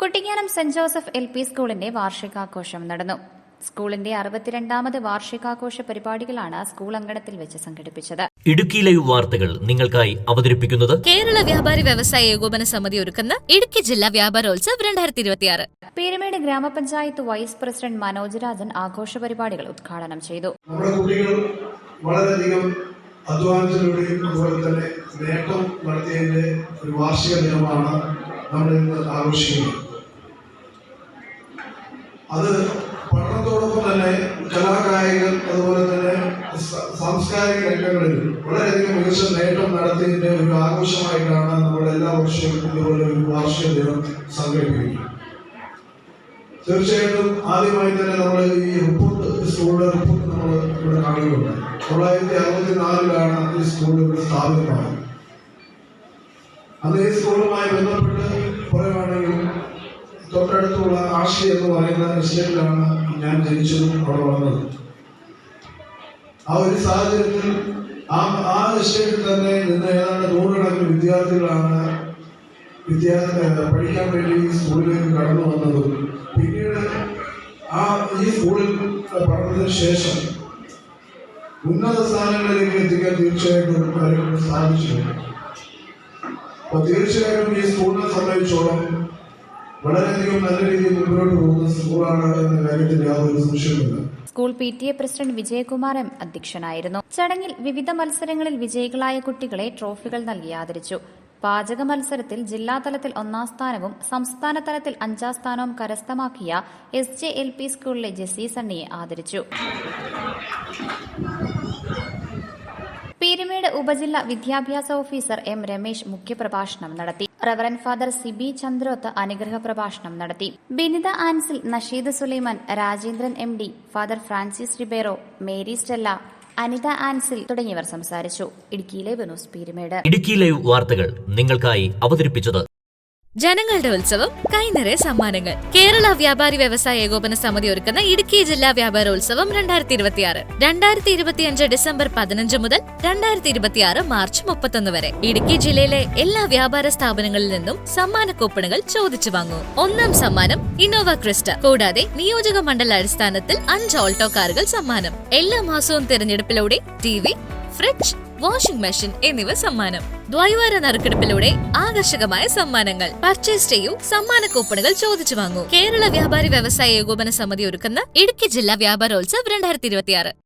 Kuttikkanam saint Joseph LP സ്കൂളിന്റെ വാർഷികാഘോഷം നടന്നു. സ്കൂളിന്റെ 62ാമത് വാർഷികാഘോഷ പരിപാടികളാണ് സ്കൂൾ അങ്കണത്തിൽ വെച്ച് സംഘടിപ്പിച്ചത്. ഇടുക്കി ലൈവ് വാർത്തകൾ നിങ്ങൾക്കായി അവതരിപ്പിക്കുന്നത് കേരള വ്യാപാരി വ്യവസായ ഏകോപന സമിതി ഒരുക്കുന്ന ഇടുക്കി ജില്ലാ വ്യാപാരോത്സവ് 2026. പീരുമേട് ഗ്രാമപഞ്ചായത്ത് വൈസ് പ്രസിഡന്റ് മനോജ് രാജൻ ആഘോഷ പരിപാടികൾ ഉദ്ഘാടനം ചെയ്തു. നമ്മുടെ കുട്ടികൾ വളരെയധികം അധ്വാനത്തിലൂടെയും അതുപോലെ തന്നെ നേട്ടം നടത്തിയതിന്റെ ഒരു വാർഷിക ദിനമാണ് നമ്മൾ ഇന്ന് ആഘോഷിക്കുന്നത്. അത് പഠനത്തോടൊപ്പം തന്നെ കലാകായികൾ അതുപോലെ തന്നെ സാംസ്കാരിക രംഗങ്ങളിൽ വളരെയധികം മികച്ച നേട്ടം നടത്തിയതിന്റെ ഒരു ആഘോഷമായിട്ടാണ് നമ്മൾ എല്ലാ വർഷവും ഇതുപോലെ ഒരു വാർഷിക ദിനം സംഘടിപ്പിക്കുന്നത്. തീർച്ചയായിട്ടും ആദ്യമായി തന്നെ നമ്മൾ ഈ റിപ്പോർട്ട് സ്കൂളിലെ റിപ്പോർട്ട് നമ്മൾ ഇവിടെ കാണുന്നുണ്ട്. 1964 ഈ സ്കൂൾ ഇവിടെ സ്ഥാപിതമായത്. അന്ന് ഈ സ്കൂളുമായി ബന്ധപ്പെട്ട് പറയുകയാണെങ്കിൽ തൊട്ടടുത്തുള്ള ആഷി എന്ന് പറയുന്ന എസ്റ്റേറ്റിലാണ് ഞാൻ ജനിച്ചതും അവിടെ വളർന്നത്. ആ ഒരു സാഹചര്യത്തിൽ ആ എസ്റ്റേറ്റിൽ തന്നെ നിന്ന് ഏതാണ്ട് 100 വിദ്യാർത്ഥികളാണ് പഠിക്കാൻ വേണ്ടി ഈ സ്കൂളിലേക്ക് കടന്നു വന്നതും പിന്നീട് ഈ സ്കൂളിൽ പഠനത്തിന് ശേഷം ഉന്നത സ്ഥാനങ്ങളിലേക്ക് എത്തിക്കാൻ തീർച്ചയായിട്ടും അവരെ സാധിച്ചിട്ടുണ്ട്. അപ്പോൾ തീർച്ചയായിട്ടും ഈ സ്കൂളിനെ സംബന്ധിച്ചോളം വളരെയധികം നല്ല രീതിയിൽ മുന്നോട്ട് പോകുന്ന സ്കൂളാണ് എന്ന കാര്യത്തിൽ യാതൊരു സംശയമില്ല. School PTA president Vijayakumar M അധ്യക്ഷനായിരുന്നു. ചടങ്ങിൽ വിവിധ മത്സരങ്ങളിൽ വിജയികളായ കുട്ടികളെ ട്രോഫികൾ നൽകി ആദരിച്ചു. പാചക മത്സരത്തിൽ ജില്ലാതലത്തിൽ 1ാം സ്ഥാനവും സംസ്ഥാന തലത്തിൽ 5ാം സ്ഥാനവും കരസ്ഥമാക്കിയ SJ LP സ്കൂളിലെ ജെസ്സി സണ്ണിയെ ആദരിച്ചു. പീരുമേട് ഉപജില്ലാ വിദ്യാഭ്യാസ ഓഫീസർ M രമേശ് മുഖ്യപ്രഭാഷണം നടത്തി. റവറന്റ് ഫാദർ സിബി ചന്ദ്രോത്ത് അനുഗ്രഹ പ്രഭാഷണം നടത്തി. Binitha Ansil, Nasheed Sulaiman, Rajendran MD, father Francis Ribeiro, Mary Stella, Anitha Ansil തുടങ്ങിയവർ സംസാരിച്ചു. Idukki live news Peermade. Idukki live വാർത്തകൾ നിങ്ങൾക്കായി അവതരിപ്പിച്ചത് ജനങ്ങളുടെ ഉത്സവം, കൈനിറയെ സമ്മാനങ്ങൾ. കേരള വ്യാപാരി വ്യവസായ ഏകോപന സമിതി ഒരുക്കുന്ന ഇടുക്കി ജില്ലാ വ്യാപാരോത്സവം 2026. 2025 ഡിസംബർ 15 മുതൽ 2026 മാർച്ച് 31 വരെ ഇടുക്കി ജില്ലയിലെ എല്ലാ വ്യാപാര സ്ഥാപനങ്ങളിൽ നിന്നും സമ്മാന കൂപ്പണുകൾ ചോദിച്ചു വാങ്ങൂ. 1ാം സമ്മാനം ഇന്നോവ ക്രിസ്റ്റ. കൂടാതെ നിയോജക മണ്ഡല അടിസ്ഥാനത്തിൽ 5 ഓൾട്ടോ കാറുകൾ സമ്മാനം. എല്ലാ മാസവും തിരഞ്ഞെടുപ്പിലൂടെ TV, ഫ്രിഡ്ജ്, വാഷിംഗ് മെഷീൻ എന്നിവ സമ്മാനം. ദ്വൈവാര നറുക്കെടുപ്പിലൂടെ ആകർഷകമായ സമ്മാനങ്ങൾ. പർച്ചേസ് ചെയ്യൂ, സമ്മാന കൂപ്പണുകൾ ചോദിച്ചു വാങ്ങൂ. കേരള വ്യാപാരി വ്യവസായ ഏകോപന സമിതി ഒരുക്കുന്ന ഇടുക്കി ജില്ലാ വ്യാപാരോത്സവ് 2026.